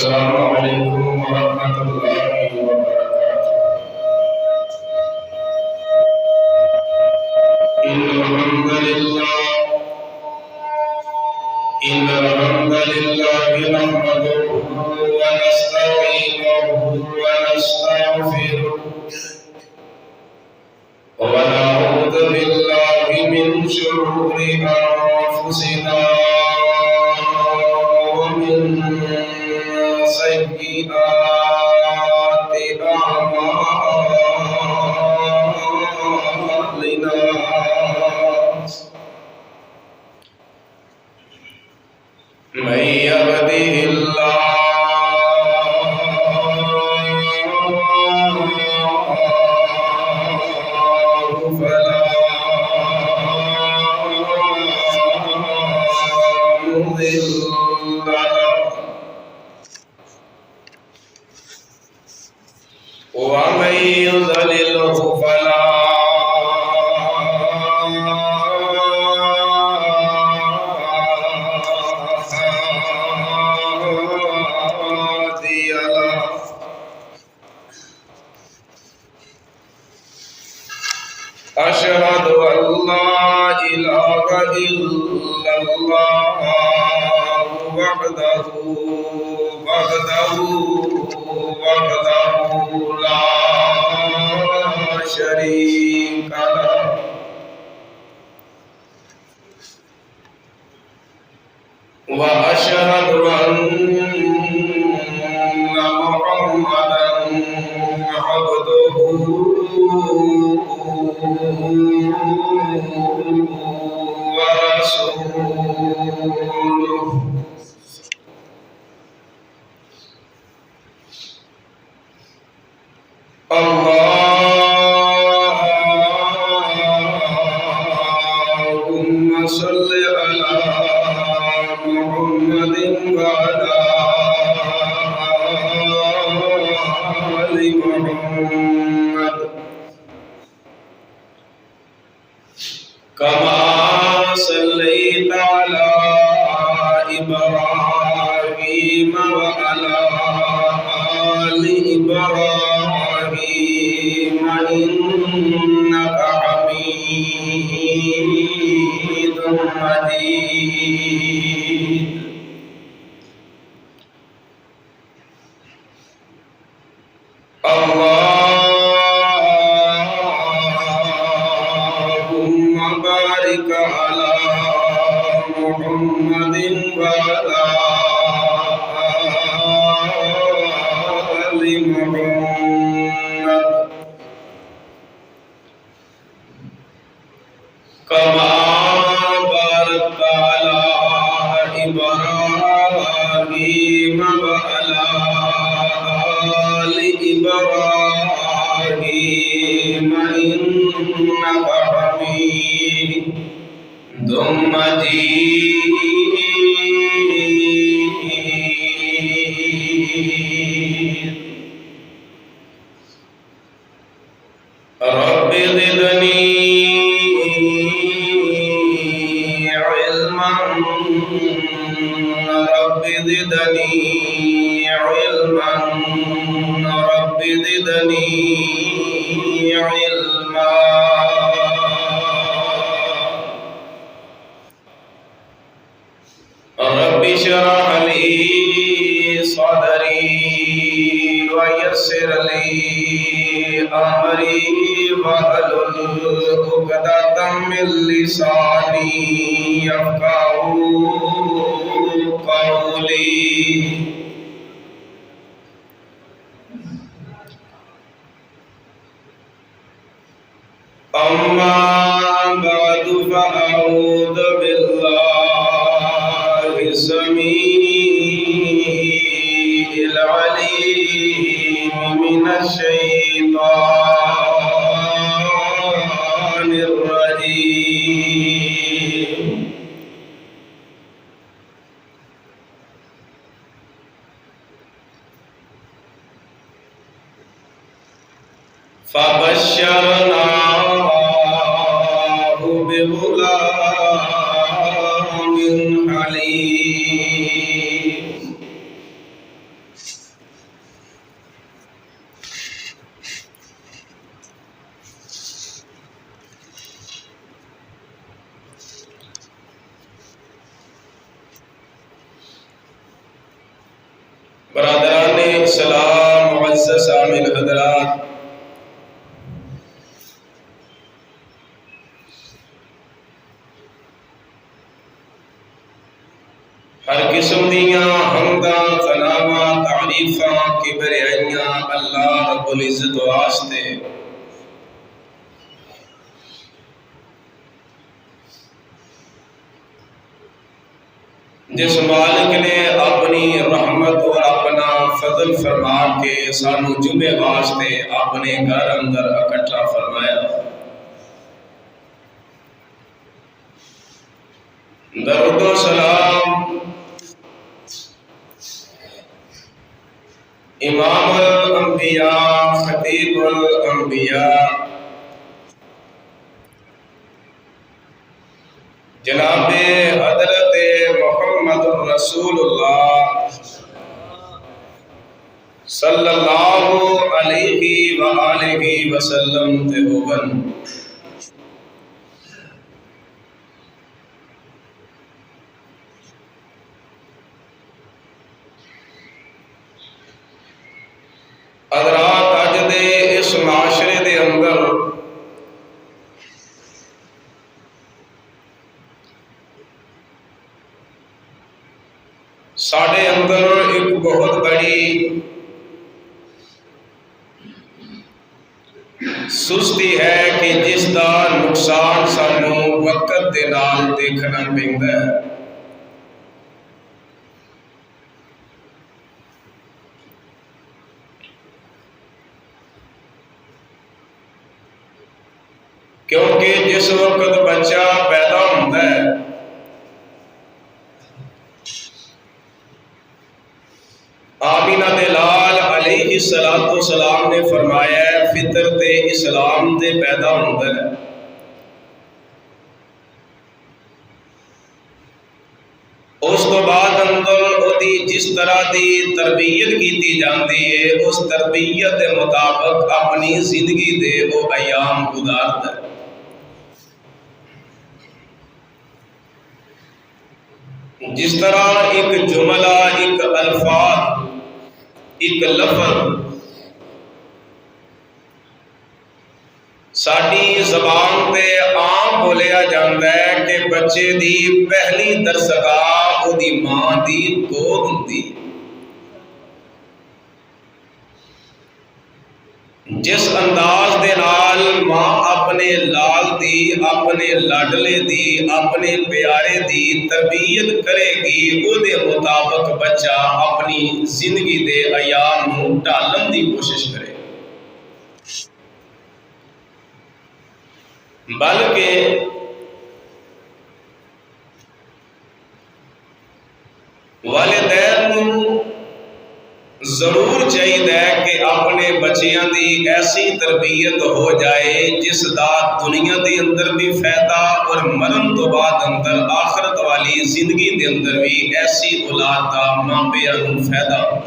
السلام عليكم ورحمة الله وبركاته. إن الحمد لله نحمده ونستعينه ونستغفره ونعوذ بالله من شرور أنفسنا ومن سيئات أعمالنا من يهده الله فلا مضل له ومن يضلله فلا هادي له. أشهد أن لا إله إلا الله وحده لا شريك له. وأشهد أن محمدا عبده ورسوله. اللهم صل على محمد وعلى آل محمد كما صليت على إبراهيم وعلى آل إبراهيم إنك حميد مجيد. اللهم بارك على محمد وعلى آل محمد كما باركت على إبراهيم وعلى آل إبراهيم إنك حميد مجيد. رب زدني علما رب زدني علما رب زدني علما. رب اشرح لي صدري ويسر لي أمري واحلل عقدة من لساني يفقهوا قولي. أما بعد فأعوذ بالله السميع العليم من الشيطان الرجيم. فبشرناه بغلام حليم برادران اسلام، معزز عامل حضرات، ہر قسم دیاں حمداں، ثناواں، تعریفاں، کبریائیاں اللہ رب العزت واسطے جس مالک نے اپنی رحمت اور اپنا فضل فرما کے سانو جمعے واسطے اپنے گھر اندر اکٹھا فرمایا، درود و سلام امام الانبیاء، خطیب الانبیاء، جناب حضرت محمد رسول اللہ صلی اللہ علیہ وآلہ وسلم تے ہوون۔ حضرات، اج دے اس معاشرے دے اندر ساڈے اندر ایک بہت بڑی سستی ہے کہ جس دا نقصان سانو وقت دے نال دیکھنا پیندا ہے۔ کیونکہ جس وقت بچہ پیدا ہوتا ہے آمینہ دے لال علیہ السلام نے فرمایا ہے فطرت اسلام دے پیدا ہوتا ہے۔ اس تو بعد اندر دی جس طرح دی تربیت کیتی جاندی ہے اس تربیت دے مطابق اپنی زندگی دے وہ ایام گزارتا ہے۔ جس طرح ایک جملہ، ایک الفاظ، ایک لفظ ساڈی زبان تے عام بولیا جاندا ہے کہ بچے دی پہلی درسگاہ او دی ماں دی گود ہوندی، جس انداز دے نال ماں اپنے لال دی، اپنے لاڈلے دی، اپنے پیارے دی تربیت کرے گی او دے مطابق بچہ اپنی زندگی دے ایام نوں ڈالن دی کوشش کرے، بلکہ والدین نوں ضرور چاہیے کہ اپنے بچیاں دی ایسی تربیت ہو جائے جس دا دنیا دے اندر بھی فائدہ اور مرن تو بعد اندر آخرت والی زندگی دے اندر بھی ایسی اولاد دا ماں پیاں نوں فائدہ ہو۔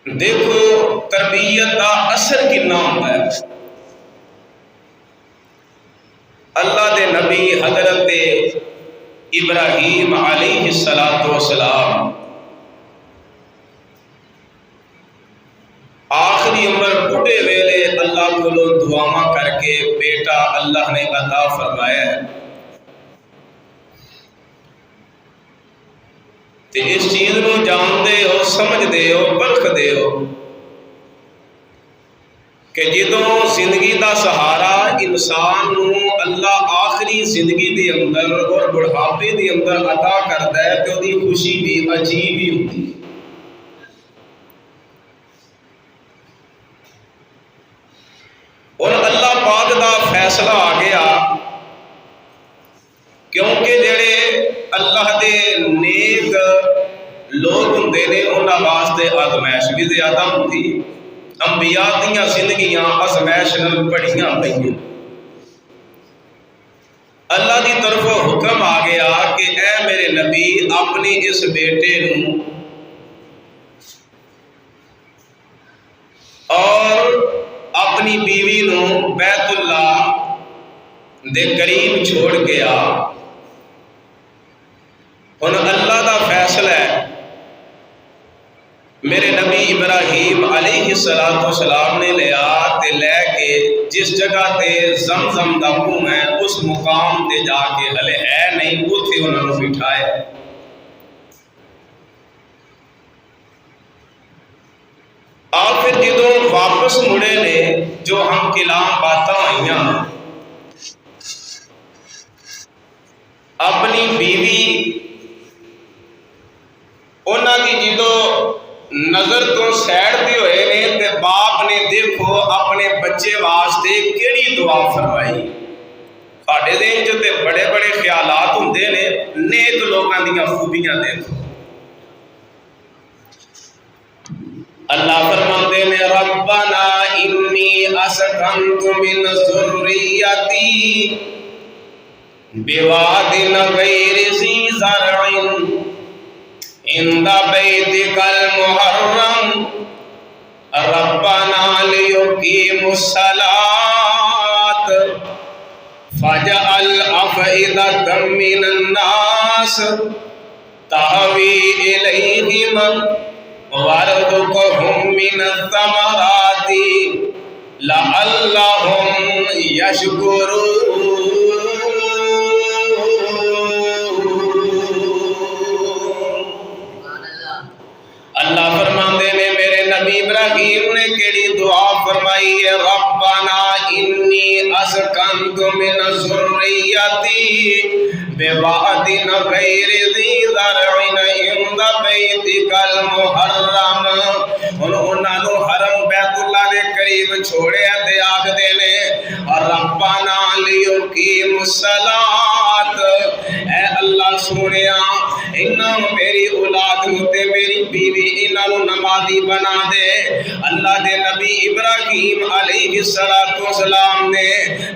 دیکھو تربیت دا اثر کتنا ہوتا ہے۔ اللہ دے نبی حضرت ابراہیم علیہ السلام آخری عمر بڑھے ویلے اللہ کو دعاواں کر کے بیٹا اللہ نے عطا فرمایا ہے، تے اس چیز نو جان دے ہو، سمجھ دے ہو، پرکھ دے ہو کہ جدوں زندگی دا سہارا انسان نو اللہ آخری زندگی دے اندر اور بڑھاپے دے اندر عطا کردا ہے تے دی خوشی بھی عجیب ہی ہوتی ہے۔ اور اللہ پاک دا فیصلہ آ گیا کیونکہ جڑے اللہ دے نیک لوگ ہوندے نے انہاں واسطے آزمائش بھی زیادہ ہوندی ہے۔ انبیاء دیاں زندگیاں آزمائش نال بڑیاں پئیاں۔ اللہ دی طرف حکم آ گیا کہ اے میرے نبی اپنی اس بیٹے نوں اور اپنی بیوی نوں بیت اللہ دے قریب چھوڑ کے آ، ہن اللہ دا فیصلہ ہے، میرے نبی ابراہیم علیہ السلام نے لیا تے لے کے جس جگہ تے زمزم دا کنواں ہے اس مقام تے جا کے ہلے ہے نہیں اوتھے انہاں نوں بٹھائے۔ اور پھر جدوں واپس مڑے نے جو ہم کلام باتاں ہوئیاں، اپنی بیوی انہاں دی جدوں نظر تو سیڈ تے ہوئے نے تے باپ نے دیکھو اپنے بچے واسطے کیڑی دعا فرمائی۔ ساڈے دین جو تے بڑے بڑے خیالات ہوندے نے، نیک لوگاں دیاں خوبیاں دیکھو۔ اللہ فرماتے نے ربنا انی اسکنت من ذریتی بواد غیر ذی زرع عند بیتک المحرم ربنا لیقیموا الصلاۃ فاجعل افئدۃ من الناس تہوی الیہم وارزقهم من الثمرات لعلهم يشكرون۔ اللہ فرماندے نے میرے نبی ابراہیم نے کیڑی دعا فرمائی ہے، ربنا انی اسکنت من ذریتی بواد غیر ذی زرع عند بیتک المحرم۔ انہاں نو حرم بیت اللہ دے قریب چھوڑیا تے آکھدے نے ربنا لیقیموا الصلاۃ، اے اللہ سونیا انہاں میری اولاد نو تے میری بیوی انہاں نو نمازی بنا دے۔ اللہ دے نبی ابراہیم علیہ السلام نے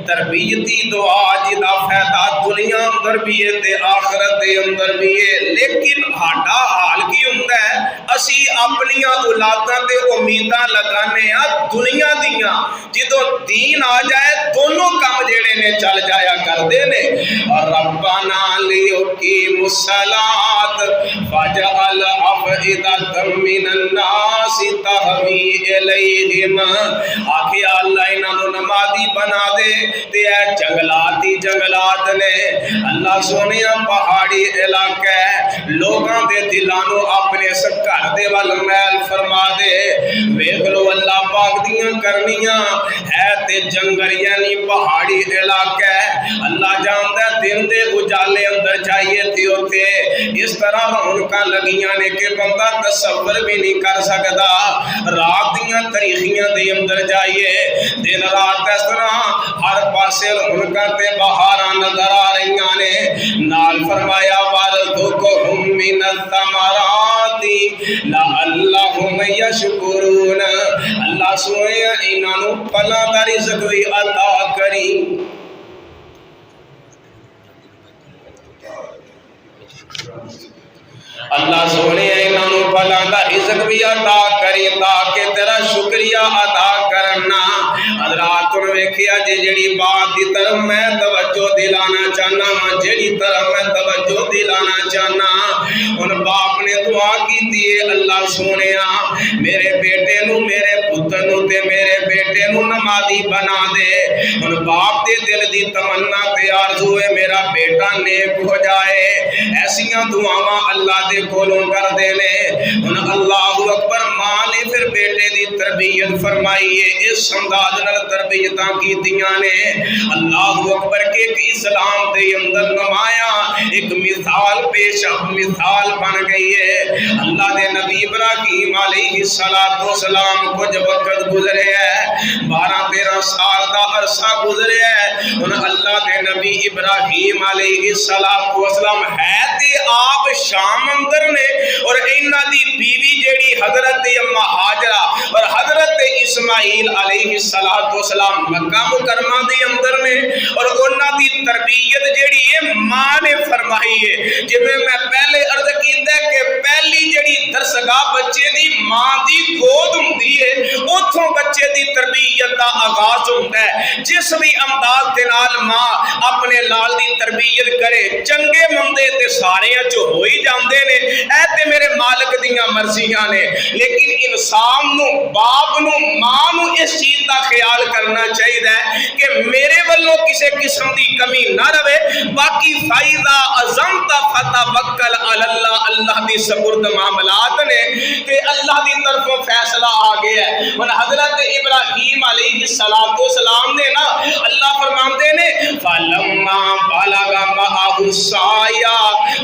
تربیتی دعا جدا فائدہ دنیا اندر بھی ہے تے آخرت دے اندر بھی ہے، لیکن ہاڈا حال کی ہوندا ہے اسی اپنی اولاداں تے امیداں لگانے ہاں دنیا دیاں، جدوں دین آ جائے دونوں کام جڑے نے چل جایا کردے نے۔ ربنا لیقیموا الصلاۃ فاجعل افئدۃ من الناس تہوی الیہم، آکھیا اللہ انہاں نوں نمازی بنا دے تے اے جنگلات ہی جنگلات نے، اللہ سونیا پہاڑی علاقہ ہے، لوگاں دے دلاں نوں اپنے اس گھر دے ول میل فرما دے۔ ویکھ لو اللہ پاک دیاں کرنیاں ہے تے جنگل یعنی پہاڑی علاقہ ہے، اللہ جاندا دن دے اجالے اندر جائیے تے اوتے اس طرح رونقاں لگیاں نے کہ بندہ تصور بھی نہیں کر سکدا، رات دیاں تاریخیاں دے اندر جائیے دن رات اس طرح ہر پاسے رونقاں تے بہاراں نظر آ رہیاں نے، نال فرمایا وارزقهم من الثمرات لعلهم يشكرون، اللہ سویا انہاں نوں پھلاں دا رزق وی عطا کری۔ اللہ سونے انہاں نوں پھلاں دا رزق بھی عطا کری تاکہ تیرا شکریہ ادا کرنا۔ حضرات ویکھیا جڑی بات دی طرف میں توجہ دلانا چاہنا وا، جڑی طرف میں توجہ دلانا چاہنا، ان باپ نے دعا کیتی ہے اللہ سونیا میرے بیٹے نو میرے پتر نو تے میرے بیٹے نو نمازی بنا دے۔ ان باپ دے دل دی تمنا تے آرزو ہے میرا بیٹا نیک ہو جائے، ایسیاں دعاواں اللہ دے کولوں کر دے نے۔ ان اللہ اکبر، ماں نے پھر بیٹے دی تربیت فرمائی ہے، اس انداز نال تربیتاں کیتیاں نے۔ اللہ اکبر کہ ایک اسلام دے اندر نمایا ایک مثال پیش مثال بن گئی ہے۔ اللہ دے نبی ابراہیم علیہ السلام کچھ وقت گزرے ہے، 12-13 سال دا عرصہ گزرے ہے۔ ان اللہ دے نبی ابراہیم علیہ السلام ہے تے آپ شام اندر نے، اور انہاں دی بیوی جیڑی حضرت اما ہاجرہ اور حضرت اسماعیل علیہ السلام مکہ مکرمہ دے اندر نے، اور انہاں دی تربیت جیڑی ہے ماں نے فرمائی ہے۔ جی میں پہلے عرض کیتا ہے کہ پہلی جیڑی درسگاہ بچے دی ماں دی گود ہوندی ہے، اوتھوں بچے دی تربیت دا دا آغاز ہوتا ہے۔ جس بھی انداز دے نال ماں اپنے لال دی تربیت کرے چنگے مندے تے سارے چو ہو ہی جاندے نے، اے تے میرے مالک دیاں مرضیاں نے، لیکن انسان نو باپ نو ماں نو اس چیز دا خیال کرنا چاہیے کہ میرے والوں کسے قسم دی کمی نہ رہے، باقی فائدہ عظمت فتوکل علی اللہ، اللہ دی سپرد معاملات نے کہ اللہ دی طرفوں فیصلہ آ گیا ہے۔ اور حضرت ابراہیم علیہ السلام نے نا اللہ فرماتے نے فَلَمَّا بَلَغَ مَعَهُ السَّعْيَ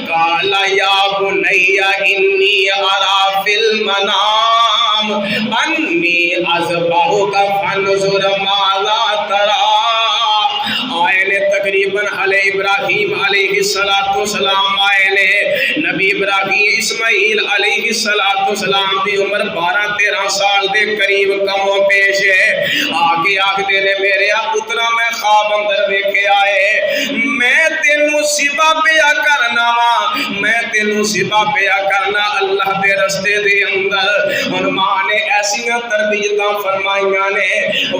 قَالَ يَا بُنَيَّ إِنِّي أَرَىٰ فِي الْمَنَامِ أَنِّي أَذْبَحُكَ فَانظُرْ مَاذَا تَرَىٰ۔ آئے نے تقریباً علیہ ابراہیم علیہ السلام آئے نے نبی ابراہیم اسماعیل علیہ السلام دی عمر 12-13 سال دے قریب کم و پیش ہے۔ آگے آگے نے میرے پترا میں خواب اندر ویکھے آئے، میں تینوں سبا پیا کرنا وا، میں تینوں سبا پیا کرنا اللہ دے رستے دے اندر۔ اور ماں نے ایسیاں تربیتاں فرمائیاں نے،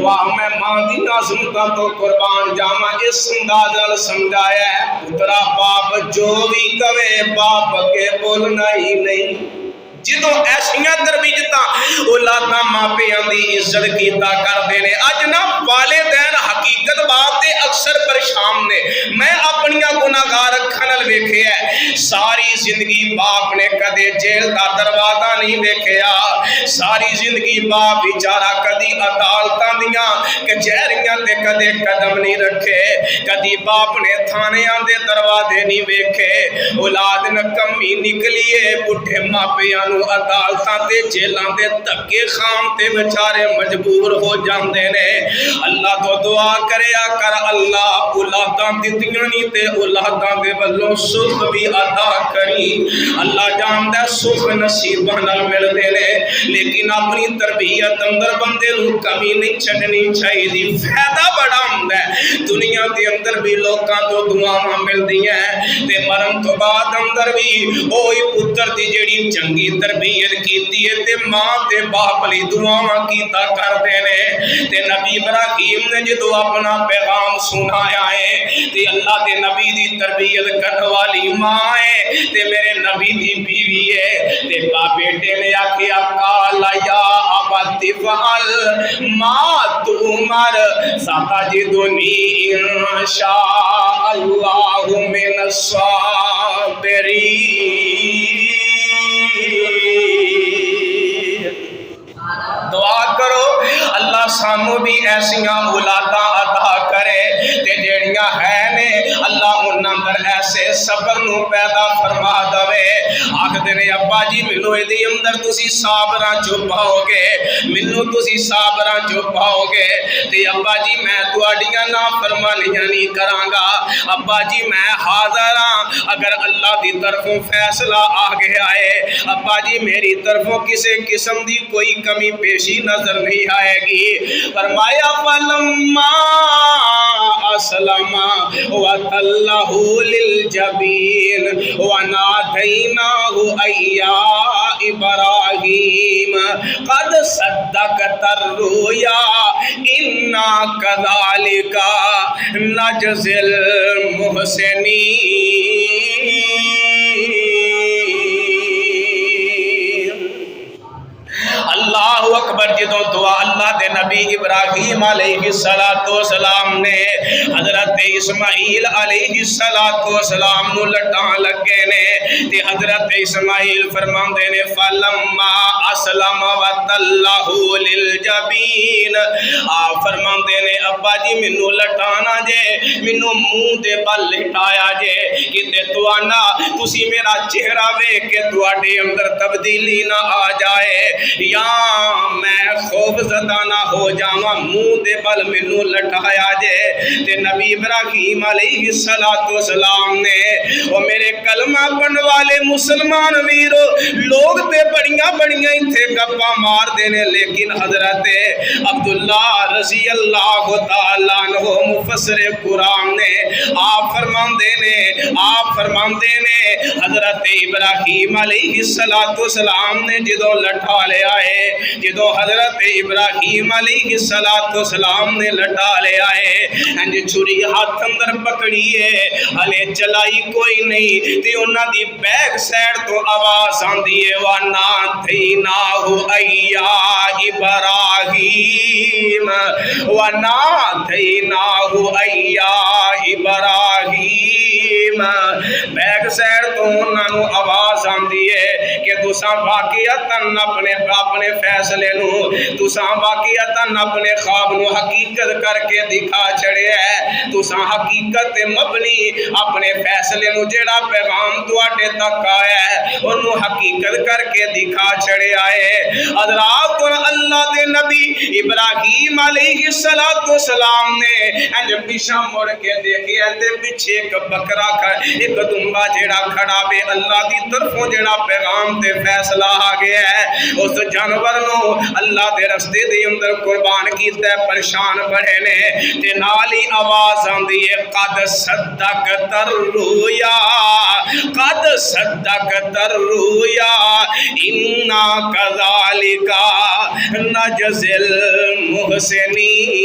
واہ میں ماں دی عظمتاں تو قربان جاواں، اس انداز نال سمجھایا ہے پترا باپ جو بھی کہے باپ کے بولنا ہی نہیں۔ جدو ایسیاں تربیتاں اولاداں ماپیاں دی عزت کیتا کردے نے۔ اج نا والدین حقیقت بات تے اکثر پریشان نے۔ میں اپنیاں گناہگار اکھاں نال ویکھیا ہے، ساری زندگی باپ نے کدے جیل دا دروازہ نہیں ویکھیا، ساری زندگی باپ بیچارہ کدی عدالتاں دیاں کچہریاں تے کدے قدم نہیں رکھے، کدی باپ نے تھانیاں دے دروازے نہیں ویکھے۔ اولاد نکمی نکلیے پٹھے ماپیاں عدالتاں تے جیلاں دے دھکے خان تے بیچارے مجبور ہو جاندے نے۔ اللہ تو دعا کریا کر اللہ اولاداں دتیاں نہیں تے اولاداں دے ولوں سکھ بھی عطا کری۔ اللہ جاندا سکھ نصیباں نال ملدے نے، لیکن اپنی تربیت اندر بندے نوں کمی نہیں چھڈنی چاہیے۔ فائدہ بڑا ہوندا ہے، دنیا دے اندر بھی لوکاں تو دعاواں ملدیاں تے مرن تو بعد اندر بھی اوہی پتر دی جیڑی چنگی تربیت کیتی ہے تے ماں تے باپ لی دعاواں کیتا کردے نے۔ تے نبی ابراہیم نے جدو اپنا پیغام سنایا ہے تے اللہ دے نبی دی تربیت کرنے والی ماں ہے تے میرے نبی دی بیوی ہے تے بیٹے نے آکھیا قال یا ابت فعل ما تؤمر ستجدنی انشاء اللہ من الصابرین۔ دعا کرو اللہ سانو بھی ایسیاں اولاداں عطا کرے تے جیڑیاں ہے نے اللہ انہاں اندر ایسے صبر نو پیدا فرما دے۔ آکھدے نے ابا جی مینوں ایدی اندر تسی صابراں چ پاؤ گے، مینوں تسی صابراں چ پاؤ گے تے ابا جی میں تہاڈیاں نافرمانیاں نہیں کراں گا، ابا جی میں حاضر ہاں اگر اللہ دی طرفوں فیصلہ آ گیا ہے، ابا جی میری طرفوں کسی قسم دی کوئی کمی پیشی نظر نہیں آئے گی۔ فرمایا فلما اسلم وتلہ للجبین ونادیناہ ایا ابراہیم قد صدقت الرؤیا انا کذالک نجزی المحسنین۔ اللہ اکبر۔ جدو دعا اللہ دے نبی ابراہیم علیہ السلام نے حضرت اسماعیل علیہ السلام نو لٹان لگے نے تے حضرت اسماعیل فرماندے نے فلما اسلم وتلہ للجبین، آپ فرماندے نے ابا جی مینوں لٹانا جے، مینوں منہ دے بل لٹایا جے کتے توانا تسی میرا چہرہ ویکھ کے تواڈے اندر تبدیلی نہ آ جائے یا میں خوف زدہ نہ ہو جاواں، منہ دے بل مینوں لٹایا جے۔ تے نبی ابراہیم علیہ السلام نے او میرے کلمہ پڑھن والے مسلمان ویرو لوگ تے بڑیاں بڑیاں اتنے گپاں مار دینے، لیکن حضرت عبداللہ رضی اللہ تعالیٰ عنہ مفسر قرآن نے آپ فرماندے نے حضرت ابراہیم علیہ السلام نے جدوں لٹھا لے آئے، جدوں حضرت ابراہیم علیہ السلام نے لٹا لے آئے، انج چھری ہاتھ اندر پکڑیے، ہلے چلائی کوئی نہیں، تے انہاں دی بیک سائڈ تو آواز آندی ہے وَنَادَيْنَاهُ أَيَّا إِبْرَاهِيمَ وَنَادَيْنَاهُ أَيَّا إِبْرَاهِيمَ۔ بیک سائڈ تو انہاں نو آواز آندی ہے کہ تساں واقعتاً اپنے فیصلے نو، تساں واقعتاً اپنے خواب نو حقیقت کر کے دکھا چھڑیا ہے، تساں حقیقت مبنی اپنے فیصلے نو جڑا پیغام تواڈے تک آیا ہے انہوں حقیقت کر کے دکھا چھڑیا ہے۔ حضرات اللہ دے نبی ابراہیم علیہ السلام نے انج پیچھے مڑ کے دیکھیا تے پیچھے ایک بکرا ایک دمبا جڑا کھڑا بے، اللہ دی طرفوں جڑا پیغام تے فیصلہ آ گیا ہے، اس جانور نو اللہ دے رستے دے اندر قربان کیتا ہے، پریشان بڑے نے تے نال ہی آواز آندی ہے قد صدقت الرؤیا قد صدقت الرؤیا انا کذالک نجزی المحسنین۔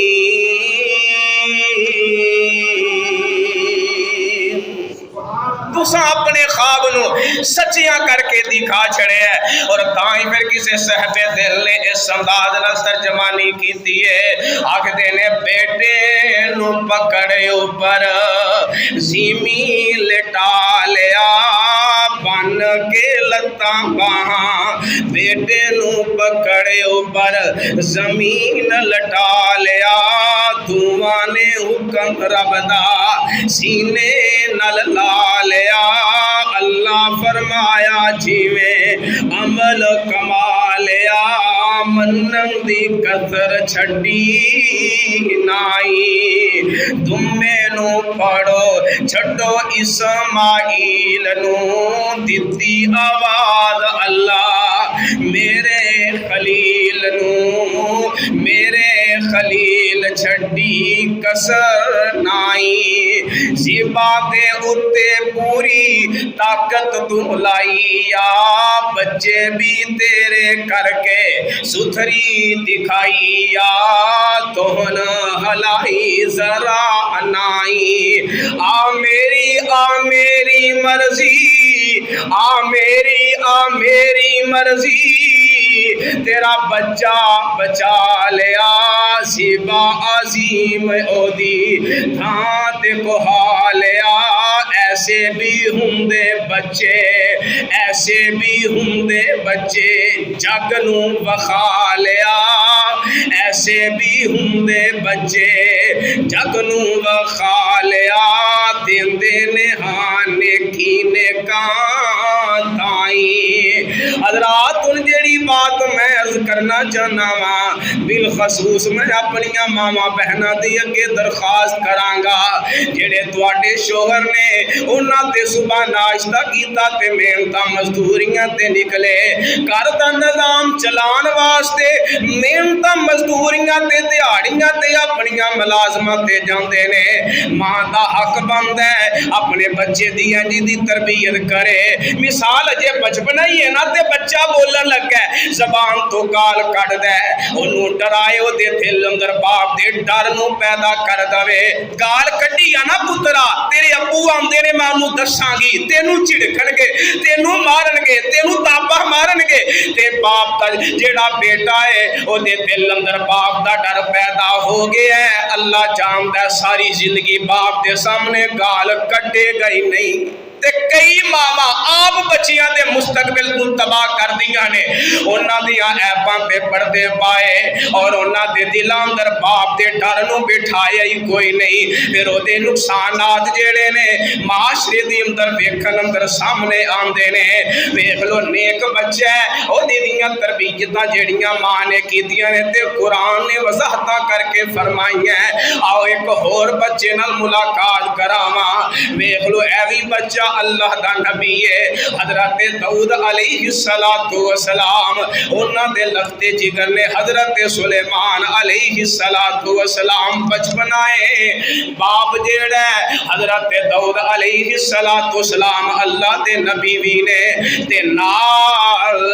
تساں اپنے خواب نو سچیاں کر کے دکھا چھڑے ہے، اور تائیں پھر کسی صحبے دل نے اس انداز نال ترجمانی کیتی ہے، آکھدے نے بیٹے نو پکڑے اوپر زمین لٹا لیا بن کے لتاں باہاں، بیٹے نو پکڑے اوپر زمین لٹا لیا، دعاں نے حکم رب دا سینے نال لا لیا، اللہ فرمایا جیویں عمل کما لیا، منن دی کثر چھڈی نائی، دمے نو پڑھو چھڈو اسماعیل نو، دتی آواز اللہ میرے خلیل نو، میرے خلیل چھڈی کسر نائی، زیبا دے اتے پوری طاقت تو لائی، یا بچے بھی تیرے کر کے ستھری دکھائی، یا تہن ہلائی ذرا نائی، آ میری مرضی، آ میری مرضی، تیرا بچہ بچا لیا، زیبا عظیم او دی تھاں تے بہا لیا، ایسے بھی ہوندے بچے، ایسے بھی ہوندے بچے جگ نو وکھا لیا، ایسے بھی ہوندے بچے جگ نو وکھا لیا، دیندے نے ہاں نیکی نیکاں تائیں۔ حضرات ان جیڑی بات میں عرض کرنا چاہنا وا، بالخصوص میں اپنی ماما بہناں دی اگے درخواست کراں گا، جڑے تواڈے شوہر نے انہاں تے صبح ناشتہ کیتا تے محنتاں مزدوریاں تے نکلے، گھر دا نظام چلان واسطے محنتاں مزدوریاں تے دیہاڑیاں تے اپنی ملازماں تے جاندے نے، ماں دا حق بندا ہے اپنے بچے دی دی تربیت کرے، مثال اجے بچپنا ہی ہے نا تے بچہ بولن لگا ہے، زبان تو گال کٹ دے، انہوں ڈرائے او دے دل اندر باپ دے ڈر نو پیدا کر دے، گال کٹی یا نا پترا تیرے ابو آندے نے میں انہوں دساں گی، تینوں چڑکن گے، تینوں مارن گے، تینوں تاپا مارن گے، تے باپ دا جیڑا بیٹا ہے او دے دل اندر باپ دا ڈر پیدا ہو گیا ہے، اللہ جاندا ہے ساری زندگی باپ دے سامنے گال کٹے گئی نہیں، تے کئی ماما آپ بچیاں دے مستقبل کو تباہ کر دیا نے، انہاں دیاں ایپاں پہ پردے پائے اور انہاں دے دلاں اندر باپ دے ڈر نو بٹھایا ہی کوئی نہیں، پھر او دے نقصانات جڑے نے معاشرے دے اندر ویکھن اندر سامنے آندے نے، ویکھ لو نیک بچہ ہے او دیاں تربیتاں جڑیاں ماں نے کیتیاں نے تے قرآن نے وضاحتاں کر کے فرمائی ہیں، آؤ ایک ہور بچے نال ملاقات کراواں، ویکھ لو اے وی بچہ اللہ اللہ دا نبی ہے حضرت داؤد علیہ السلام انہاں دے لختے جگر نے حضرت سلیمان علیہ السلام بچپنا ہے باپ جیڑا ہے حضرت داؤد علیہ السلام اللہ دے نبی بھی نے تے نال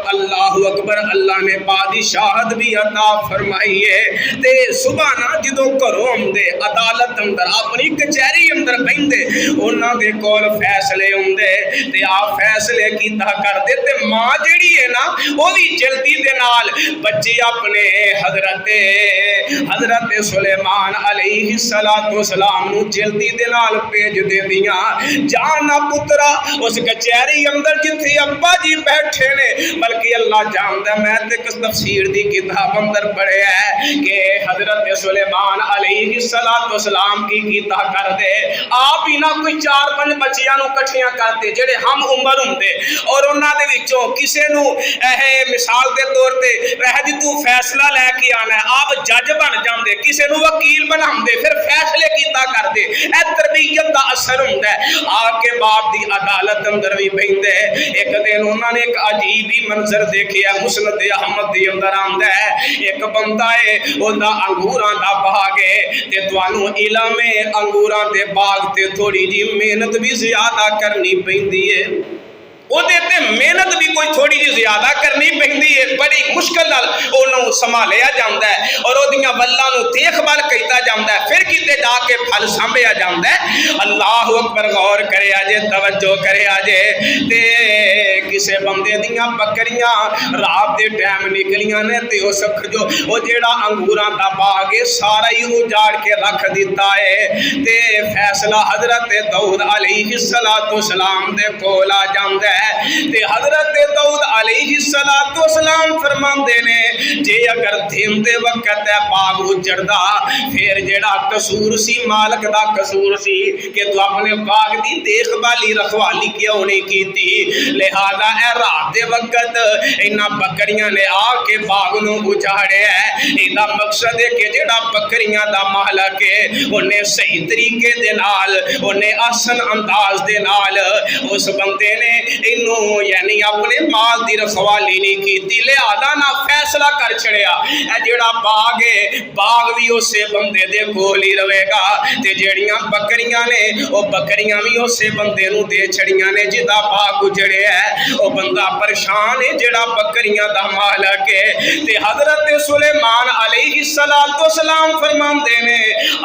اللہ اکبر اللہ نے بادشاہت بھی عطا فرمائی ہے تے صبح نا جدوں گھروں آندے عدالت اندر اپنی کچہری اندر بیندے انہاں دے کول فیصلے ہوندے تے آپ فیصلے کیتا کردے تے ماں جیڑی ہے نا وہ بھی جلدی دے نال بچے اپنے حضرت سلیمان علیہ السلام نو جلدی دے نال بھیج دیندیاں جانا پترا اس کچہری اندر جتھے ابا جی بیٹھے نے بلکہ اللہ جاندا میں تے تفسیر دی کتاب اندر پڑھیا ہے کہ حضرت سلیمان علیہ السلام کی کیتا کر دے آپ ہی نہ کوئی 4-5 بچیاں نو کٹھیاں کرتے جڑے ہم عمر ہوندے اور انہاں دے وچوں کسے نو مثال دے طور تے رہ جی تو فیصلہ لے کے آنا ہے آپ جج بن جاندے کسے نو وکیل بناندے پھر فیصلے کیتا کردے اے تربیت دا اثر ہوندا ہے آپ کے باپ دی عدالت اندر بھی بیندے ایک دن انہاں نے ایک عجیب ہی منظر دیکھیا مسند احمد دی اندر آندا ہے ایک بندہ ہے اوندا انگوراں دا باغ ہے تے تانوں علم ہے انگوراں دے باغ تے تھوڑی جی محنت بھی زیادہ کرنی پیندی ہے وہ دیتے محنت بھی کوئی تھوڑی جی زیادہ کرنی پہندی ہے بڑی مشکل نال انہوں سنبھالیا جاندا ہے اور اودیاں ولاں نو دیکھ بھال کیتا جاندا ہے پھر کتے جا کے پھل سانبھیا جاندا ہے اللہ اکبر غور کرے آجے توجہ کرے آجے تے کسے بندے دیاں بکریاں رات دے ٹائم نکلیاں نے تے او سکھ جو او جیڑا انگوراں دا باغ ہے سارا ہی اجاڑ کے رکھ دیتا ہے تے فیصلہ حضرت داؤد علیہ السلام دے کول آ جاندا ہے تے حضرت داؤد علیہ السلام فرماندے نے جے اگر دن دے وقت ہے باغ اجڑدا پھر جیڑا قصور سی مالک دا قصور سی کہ تو اپنے باغ دی دیکھ بھالی رکھوالی کیوں نہیں کیتی لہذا اے رات دے وقت انہاں بکریاں نے آ کے باغ نو اجاڑیا ہے ایندا مقصد ہے کہ جیڑا بکریاں دا مالک ہے اونے صحیح طریقے دے نال اونے آسن انداز دے نال اس بندے نے انہوں یعنی اپنے مال دی رکھوالی نہیں کیتی لہذا نہ فیصلہ کر چھڑیا اے جیڑا باغ ہے باغ بھی اسے بندے دے کول ہی رہے گا تے جیڑیاں بکریاں نے او بکریاں بھی اسے بندے نو دے چھڑیاں نے جدا باغ اجڑیا ہے او بندہ پریشان ہے جیڑا بکریاں دا مالک ہے تے حضرت سلیمان علیہ السلام فرماندے نے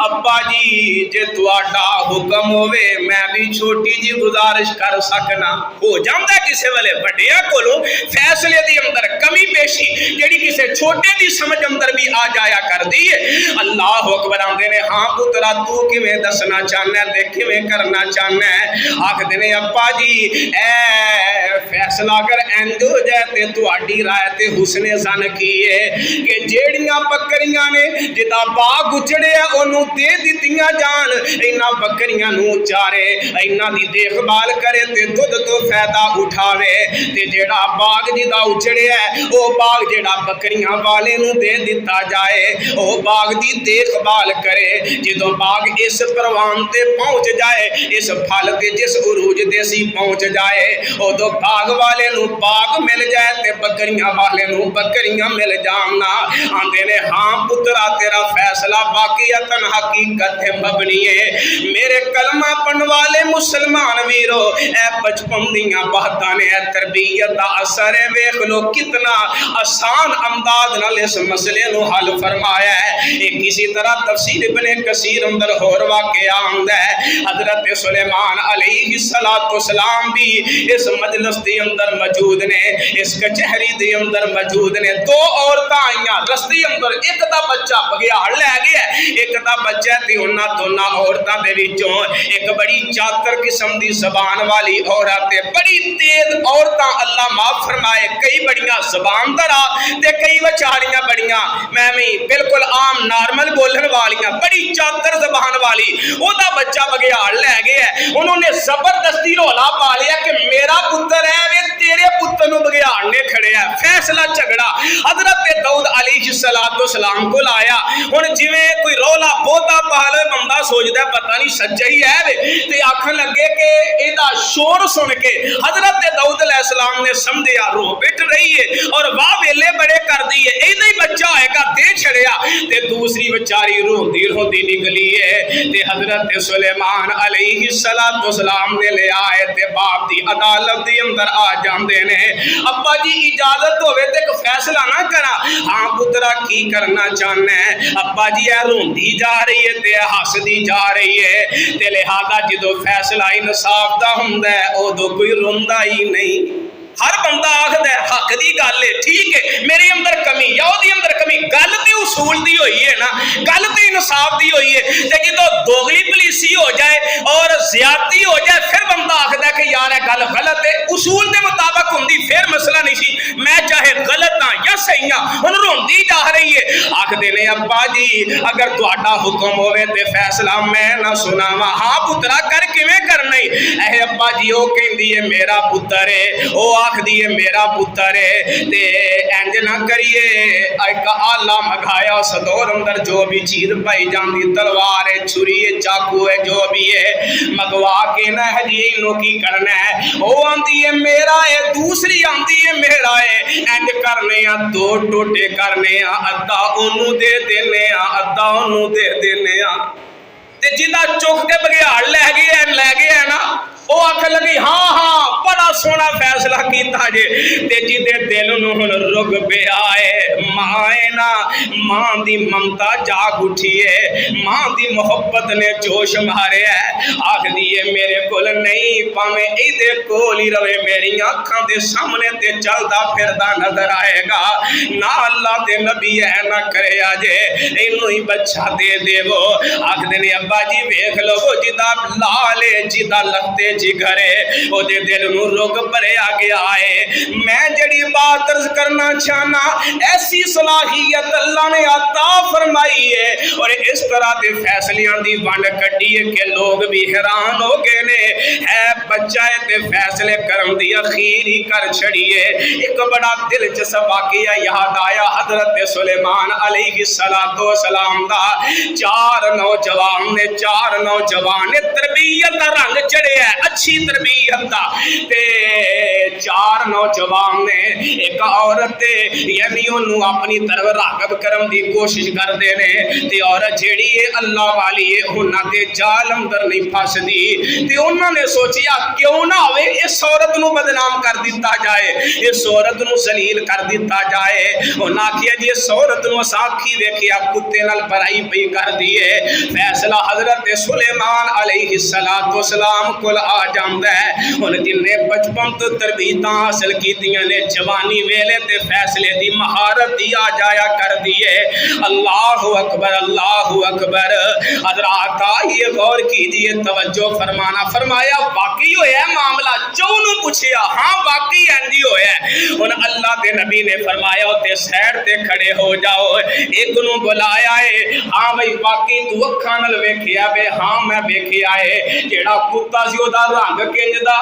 ابا جی جے تہاڈا حکم ہوے میں بھی چھوٹی جی گزارش کر سکنا ہو جاندا کسے والے بڑیا کولوں فیصلے دی اندر کمی پیشی جڑی کسے چھوٹے دی سمجھ اندر بھی آ جایا کر دی ہے اللہ اکبر آندے نے ہاں پترا تو کیویں دسنا چاہنا ہے تے کیویں کرنا چاہنا ہے آکھدے نے ابا جی اے فیصلہ اگر انج ہو جائے تے تہاڈی رائے تے حسن زن کی ہے کہ جیڑیاں بکریاں نے جدا باغ اجڑیا اونوں دے دتیاں جان انہاں بکریاں نو چارے انہاں دی دیکھ بھال کرے تے دودھ تو فائدہ اٹھاوے تے جیڑا باغ جدا اجڑیا ہے او باغ جیڑا بکریاں والے نو دے دتا جائے او باغ دی دیکھ بھال کرے جدوں باغ اس پروان تے پہنچ جائے اس پھل تے جس عروج تے سی پہنچ جائے او دو باغ والے نو باغ مل جائے تے بکریاں والے نو بکریاں مل جاننا آندے نے ہاں پترا تیرا فیصلہ واقعتاً حقیقت ہے مبنی ہے میرے کلمہ پڑھن والے مسلمان ویرو اے بچپن دیاں باتاں نے تربیت دا اثر ہے ویکھ لو کتنا آسان انداز نال اس مسئلے نو حل فرمایا ہے ایک اسی طرح تفسیر ابن کثیر اندر اور واقعہ آندا ہے حضرت سلیمان علیہ السلام بھی اس مجلس دے اندر موجود نے اس کچہری دے اندر موجود نے دو عورتاں آئیاں رستے اندر ایک دا بچہ بگیاڑ لے گیا ایک دا بچہ تے انہاں دونوں عورتاں دے وچوں ایک بڑی چاتر قسم دی زبان والی عورت ہے بڑی تیز عورتاں اللہ معاف فرمائے کئی بڑیاں زبان درا تے کئی وچاریاں بڑیاں میں بالکل عام نارمل بولن والیاں بڑی چاتر زبان والی او دا بچہ بگیاڑ لے گیا ہے انہوں نے زبردستی رولا پا لیا کہ میرا پتر ہے وے تیرے پتر نو بگیاڑ نے کھڑے ہے فیصلہ جھگڑا حضرت داؤد علیہ السلام کو لایا ہن جویں کوئی رولا بہتا پہلے بندہ سوچدا پتہ نہیں سچا ہی ہے وے تے آکھن لگے کہ اے دا شور سن کے حضرت داؤد علیہ السلام نے سمجھیا رو پٹ رہی ہے اور واہ ویلے بڑے کر دیے ایدہ ہی بچہ ہوئے گا دے چھڑیا تے دوسری بچاری روندی روندی نکلی ہے تے حضرت سلیمان علیہ السلام نے لے آئے تے باپ دی عدالت دی اندر آ جاندے نے ابا جی اجازت ہوئے تے ایک فیصلہ نہ کرا ہاں پترا کی کرنا چاہنا ہے ابا جی اے روندی جا رہی ہے تے ہسدی جا رہی ہے تے لہذا جدو فیصلہ انصاف دا ہوندا ہے ادو کوئی روندا ہی نہیں ہر بندہ آخد ہے حق دی گل ہے ٹھیک ہے میرے اندر کمی یا دی اندر کمی گل تے اصول دی ہوئی ہے نا گل تے انصاف دی ہوئی ہے تے جدو دوغلی پلیسی ہو جائے اور زیادتی ہو جائے پھر بندہ آخد ہے کہ یار گل غلط ہے اصول دے مطابق ہوندی پھر مسئلہ نہیں سی میں چاہے غلط ہاں یا صحیح ہاں ہن روندی جا رہی ہے آخدے نے ابا جی اگر تہاڈا حکم ہوے تے فیصلہ میں نہ سناواں ہاں پترا کر کیویں کرنا ہے اے ابا جی او کہندی ہے میرا پتر ہے او آخدی ہے میرا پتر ہے تے انج نہ کریے ایک آلہ مگایا اس دور اندر جو بھی چیز پائی جاندی تلوار ہے چھری ہے چاقو ہے جو بھی ہے مگوا کے نہ ہے جی انہوں کی کرنا ہے او آندی ہے میرا ہے دوسری آندی ہے میرا ہے انج کرنے ہیں دو ٹوٹے کرنے ہیں ادھا انہوں دے دینے ہیں ادھا انہوں دے دینے ہیں تے جدہ چوک کے بگیاڑ لے گئے نا او آکھ لگی ہاں ہاں بڑا سونا فیصلہ کیتا جے تے جدے دل نو ہن رگ پہ آئے ماں دی ممتا جاگ اٹھی ہے ماں دی محبت نے جوش مارے ہے آکھ دیئے میرے کول نہیں پاویں ایدے کول ہی روے میری آنکھاں دے سامنے تے چلدا پھردا نظر آئے گا نہ اللہ دے نبی ہے نہ کرے آجے انہوں ہی بچہ دے دے وہ آکھ دینے ابا جی ویکھ لو جدا لالے جدا لگتے جگرے او دے دل نو روگ پرے آگے آئے میں جڑی بات عرض کرنا چاہنا ایسی صلاحیت اللہ نے عطا فرمائی ہے اور اس طرح دے فیصلیاں دی ونڈ کٹی ہے کہ لوگ بھی حیران ہو گئے نے ہے بچہ تے فیصلے کرم دی اخیر ہی کر چھڑیے ایک بڑا دلچسپ واقعہ یاد آیا حضرت سلیمان علیہ السلام دا چار نوجوان نے تربیت دا رنگ چڑھے ہے اچھی تربیت دا تے چار نوجوان نے ایک عورت یعنی انہوں اپنی طرف راغب کرم دی کوشش کر دینے تے عورت جیڑی ہے اللہ والی ہے انہاں دے جال اندر نہیں پھس دی تے انہاں نے سوچیا کیوں نہ ہوئے اس عورت نو بدنام کر دیتا جائے اس عورت نو ذلیل کر دیتا جائے انہاں کیا جی اس عورت نو ساکھی ویکھیا کتے نال برائی پئی کر دیے فیصلہ حضرت سلیمان علیہ السلام کل آ جاندہ ہے ان جن نے بچپن تو تربیتاں حاصل کی دیاں نے جوانی ویلے تے فیصلے دی مہارت دی آ جایا کر دیے اللہ اکبر حضرات آئیے غور کیجئے توجہ فرمایا واقعی ہویا ہے معاملہ چونوں پوچھیا ہاں واقعی انجی ہویا ہے ان اللہ دے نبی نے فرمایا تے سیڑ تے کھڑے ہو جاؤ ایک نو بلایا ہے ہاں بھئی واقعی تو اکھاں نال ویکھیا بے ہاں میں ویکھیا ہے جیڑا کتا سی او دا رنگ کنج دا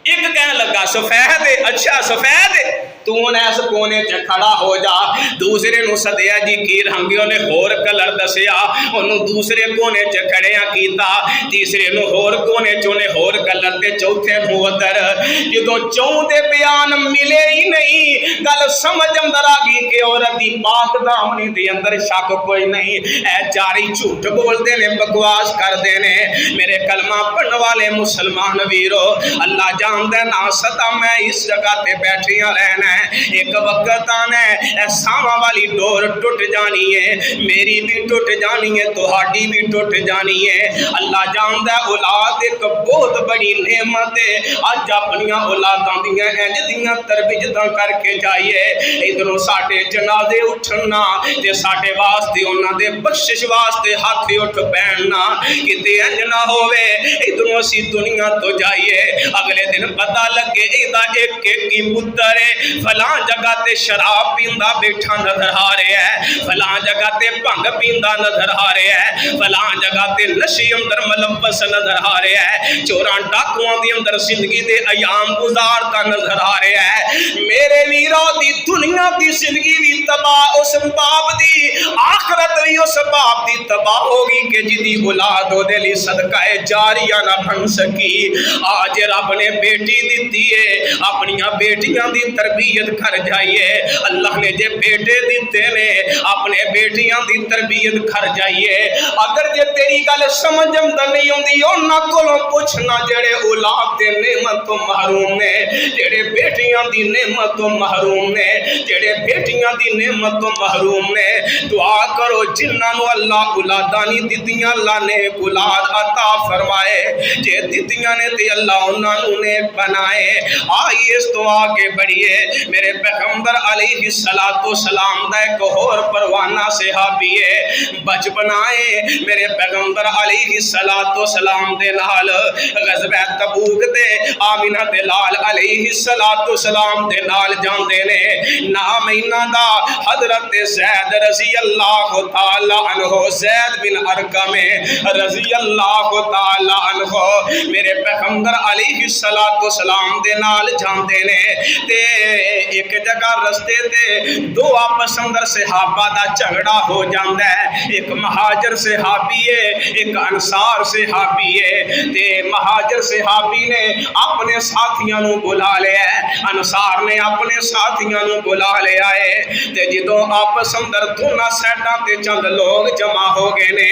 ایک کہنے لگا سفید ہے اچھا سفید ہے تو انہیں ایسا کونے چا کھڑا ہو جا دوسرے نو صدیہ جی کی رنگیوں نے ہور کلر دسیا انہوں دوسرے کونے چا کھڑیاں کیتا تیسرے نو ہور کونے چونے ہور کلر تے چوتھے نو ادھر جدو چون دے بیان ملے ہی نہیں گل سمجھ اندر آگی کہ عورت دی پاک دامنی دے اندر شک کوئی نہیں اے جاری جھوٹ بول دینے بکواس کر دینے میرے کلمہ پڑھن والے مسلمان ویرو اللہ جان دینا ستا میں اس جگہ تے بیٹھیاں رہنا ہے ایک وقت آنا ہے ساما والی ڈور ٹوٹ جانی ہے میری بھی ٹوٹ جانی ہے تہاڈی بھی ٹوٹ جانی ہے اللہ جاندا ہے اولاد ایک بہت بڑی نعمت ہے اج اپنیاں اولاداں دیاں انج دیاں تربیتاں کر کے جائیے ادھروں ساڈے جنازے اٹھنا تے ساڈے واسطے انہاں دے بخشش واسطے ہاتھ اٹھ پہننا کتے انج نہ ہوے ادھروں اسی دنیا تو جائیے اگلے دن پتہ لگے ایدا ایک کی پتر ہے فلاں جگہ تے شراب پیندا بیٹھا نظر آ رہا ہے، فلاں جگہ تے بھنگ پیندا نظر آ رہا ہے، فلاں جگہ تے نشے اندر ملوث نظر آ رہا ہے، چوراں ڈاکواں دے اندر زندگی دے ایام گزارتا نظر آ رہا ہے۔ میرے ویرو دی دنیا دی زندگی بھی تباہ اس باپ دی، آخرت بھی اس باپ دی تباہ ہوگی کہ جدی اولاد او دے لئی صدقہ جاریہ نہ بن سکی۔ آج رب نے بیٹی دیتی ہے، اپنیاں بیٹیاں دی تربیت کر جائیے۔ اللہ نے جے بیٹے دیتے نے، اپنے بیٹیاں دی تربیت کر جائیے۔ اگر جے تیری گل سمجھ اندر نہیں ہوندی انہاں کولوں پوچھنا جڑے اولاد دے نعمت تو محروم نے، جڑے بیٹیاں دی نعمت تو محروم نے، جڑے بیٹیاں دی نعمت تو محروم نے۔ دعا کرو جنہاں نو اللہ اولاداں نہیں دتیاں اللہ نے اولاد عطا فرمائے، جے دتیاں نے تے اللہ انہاں نو نے بنائے۔ آئیے اس تو آگے بڑھیے۔ میرے پیغمبر علیہ السلام دا ایک اور پروانہ صحابی ہے، بچپنائے میرے پیغمبر علیہ السلام دے نال غزوہ تبوک دے آمینہ دے لال علیہ السلام دے نال جاندے نے۔ نام انہاں دا حضرت زید رضی اللہ تعالی عنہ، زید بن ارقم رضی اللہ تعالی عنہ میرے پیغمبر علیہ السلام دے نال جاندے نے۔ تے ایک جگہ رستے تے دو آپس اندر صحابہ دا جھگڑا ہو جاندا ہے، ایک مہاجر صحابی ہے ایک انصار صحابی ہے۔ تے مہاجر صحابی نے اپنے ساتھیاں نو بلا لیا ہے، انصار نے اپنے ساتھیاں نو بلا لیا ہے۔ تے جدوں آپس اندر دونوں سائڈاں تے چند لوگ جمع ہو گئے نے،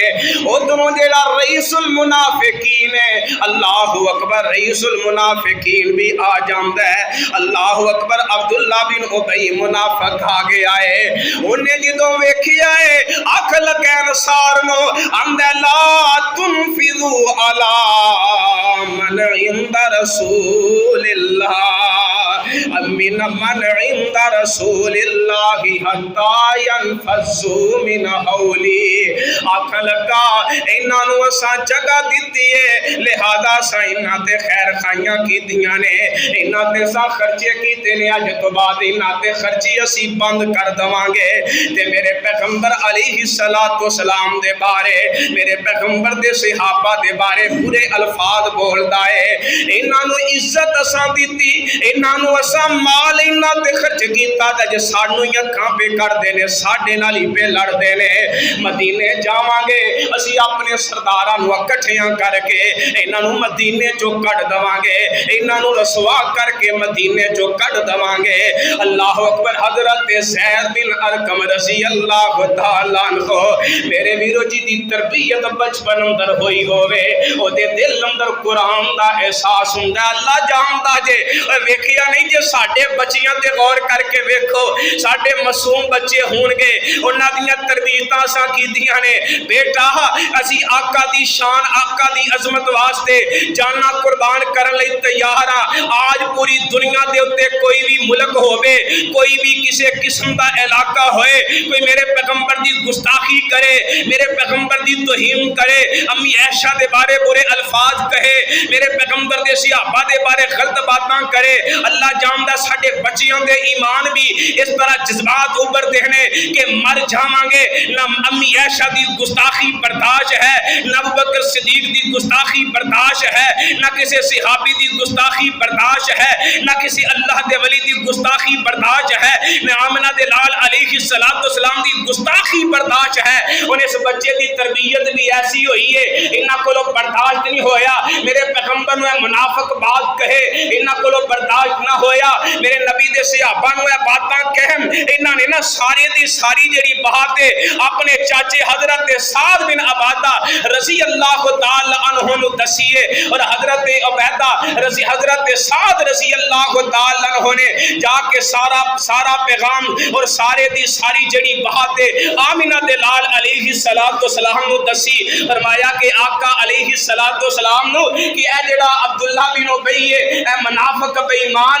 ادھروں جیڑا رئیس المنافقین ہے، اللہ اکبر، رئیس المنافقین بھی آ جاندا ہے، اللہ اکبر، عبداللہ بن ابی منافق آ گیا ہے۔ انہیں جدوں ویکھیا ہے اکھ لگے انصار نو، اندے لا تنفذوا علی من عند رسول اللہ من عند رسول اللہ حتی ینفذوا من حولی۔ آکھ لگا انہاں نو اساں جگہ دتی ہے، لہذا اساں انہاں تے خیر خائیاں کیتیاں نے، انہاں تے اساں خرچے کیتے نے، اج تو بعد انہاں تے خرچی اسی بند کر دواں گے۔ تے میرے پیغمبر علیہ السلام دے بارے، میرے پیغمبر دے صحابہ دے بارے برے الفاظ بولدا ہے۔ انہاں نو عزت اساں دتی، انہاں نو اساں مال انہاں تے خرچ کیتا تے سانو ہی اکھاں پہ کردے نے، ساڈے نال ہی پہ لڑدے نے۔ مدینے جاواں گے اسی اپنے سرداراں نو اکٹھیاں کر کے انہاں نو مدینے چوں کڈ دواں گے، انہاں نو رسوا کر کے مدینے چوں کڈ دواں گے۔ اللہ اکبر۔ حضرت زید بن ارقم رضی اللہ تعالی عنہ میرے ویرو جی دی تربیت بچپن اندر ہوئی ہووے، او دے دل اندر قرآن دا احساس ہوندا ہے۔ اللہ جاندا جے، ویکھیا نہیں جے ساڈے بچیاں تے غور کر کے ویکھو، ساڈے معصوم بچے ہون گے، انہاں دیاں تربیتاں اساں کیتیاں نے، بیٹا اسی آقا دی شان آقا دی عظمت واسطے جانا قربان کرن لئی تیار ہاں۔ آج پوری دنیا دے اوتے کوئی بھی ملک ہووے، کوئی بھی کسے قسم دا علاقہ ہوئے، کوئی میرے پیغمبر دی گستاخی کرے، میرے پیغمبر دی توہین کرے، امی عائشہ دے بارے برے الفاظ کہے، میرے پیغمبر دے صحابہ دے بارے غلط باتاں کرے، اللہ جاندا ساڈے بچیاں دے ایمان بھی اس طرح جذبات اوپر دیکھنے کہ مر جاواں گے۔ نہ امی عائشہ دی گستاخی برداشت ہے، نہ ابوبکر صدیق دی گستاخی برداشت ہے، نہ کسی صحابی دی گستاخی برداشت ہے، نہ کسی اللہ دے ولی دی گستاخی برداشت ہے، نہ آمنہ دے لال علیہ السلام دی گستاخی برداشت ہے۔ ان اس بچے دی تربیت بھی ایسی ہوئی ہے، انہاں کولو برداشت نہیں ہویا میرے پیغمبر نو منافق بات کہے، انہاں کولو برداشت نہ ہویا میرے نبی دے صحابہ نو باتاں کہن، انہاں نے نا ساری دی ساری جڑی بات ہے اپنے چاچے حضرت سعد بن عبادہ رضی اللہ تعالی عنہ نو دسیے، اور حضرت عبیدہ حضرت سعد رضی اللہ تعالی عنہ نے جا کے سارا پیغام اور سارے دی ساری جڑی بات ہے آمینہ دے لال علیہ السلام نو دسی۔ فرمایا کہ آقا علیہ السلام نو کہ اے جڑا عبداللہ بن ابی ہے، اے منافق بے ایمان،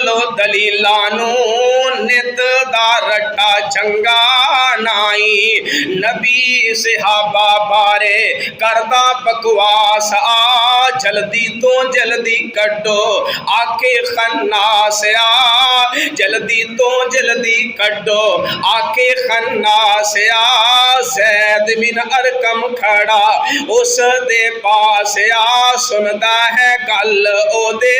لو دلیلانو نت دا رٹا چنگا نائی نبی صحابہ بارے کردہ بکواس آ جلدی تو جلدی کڈو آکے خناس آ جلدی تو جلدی کڈو آکے خناس آ زید بن ارکم کھڑا اس دے پاس آ سندا ہے گل او دے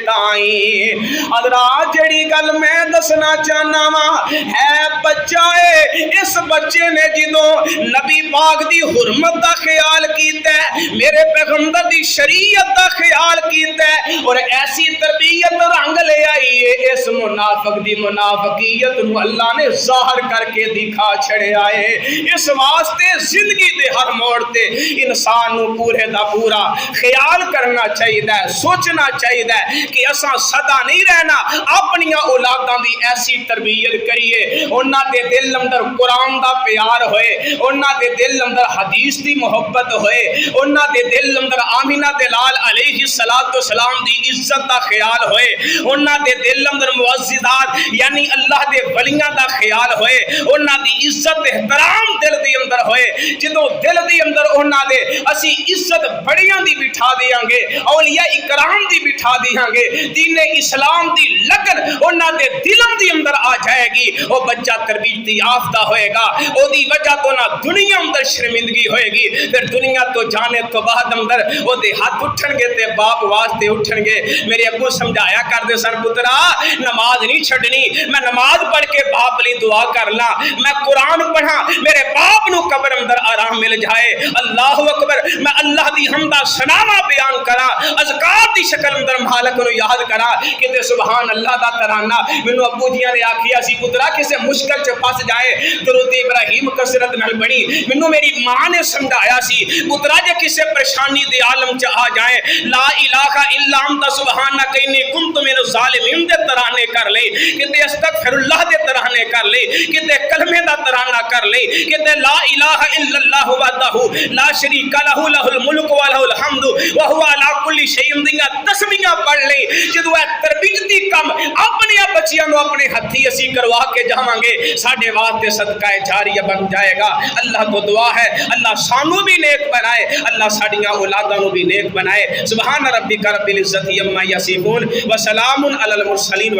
تائیں حضرات جڑی گل میں دسنا چاہنا وا ہے بچہ ہے اس بچے نے جدوں نبی پاک دی حرمت دا خیال کیتا ہے میرے پیغمبر دی شریعت دا خیال کیتا ہے اور ایسی تربیت رنگ لے آئی ہے اس منافق دی منافقیت نو اللہ نے ظاہر کر کے دکھا چھڑے آئے اس واسطے زندگی دے ہر موڑ تے انسان نو پورے دا پورا خیال کرنا چاہیے سوچنا چاہیے کہ اساں سدا نہیں رہنا اپنی اولاداں دی ایسی تربیت کریے انہاں دے دل اندر قرآن دا پیار ہوئے انہاں دے دل اندر حدیث دی محبت ہوئے انہاں دے دل اندر آمینہ دلال علیہ السلام دی عزت دا خیال ہوئے انہاں دے دل اندر معززات یعنی اللہ دے ولیاں دا خیال ہوئے انہاں دی عزت احترام دل دی اندر ہوئے جدوں دل دی اندر انہاں دے اسی عزت بڑیاں دی بٹھا دیاں گے اولیاء اکرام دی بٹھا دیاں گے دین اسلام دی لگن انہاں دے دلوں دی اندر آ جائے گی وہ بچہ تربیت یافتہ ہوئے گا او دی وجہ تو نہ دنیا اندر شرمندگی ہوئے گی پھر دنیا تو جانے تو بعد اندر وہ دے ہاتھ اٹھن گے تے باپ واسطے اٹھن گے میرے ابو سمجھایا کر دے سن پترا نماز نہیں چھڈنی میں نماز پڑھ کے باپ لی دعا کر لا میں قرآن پڑھا میرے باپ نو قبر اندر آرام مل جائے اللہ اکبر میں اللہ دی حمدہ ثناواں بیان کرا اذکار دی شکل اندر مالک نو یاد کرا کہ تے سبحان اللہ دا ترانہ مینوں ابو جیاں نے آکھیا سی پترا کسے مشکل چ پھس جائے درود ابراہیم کثرت نال بڑی مینوں میری ماں نے سمجھایا سی پترا جے کسے پریشانی دے عالم چ آ جائے لا الہ الا انت سبحانک انی کنت من الظالمین دے ترانے کر لے کہ استغفر اللہ دے ترانے کر لے کہ کلمے دا ترانہ کر لے کہ لا الہ الا اللہ وحدہ لا شریک لہ لہ الملک و لہ الحمد وہو علی کل شیء دیاں تسبیحاں پڑھ لے جدوں اے تربیتی کم اپنے بچیاں نو اپنے ہتھی اسی کروا کے جاواں گے ساڈے واسطے صدقہ جاریہ بن جائے گا اللہ کو دعا ہے اللہ سانو بھی نیک بنائے اللہ ساڈیاں اولاداں نو بھی نیک بنائے سبحان ربک رب العزت عما یصفون وسلام علی المرسلین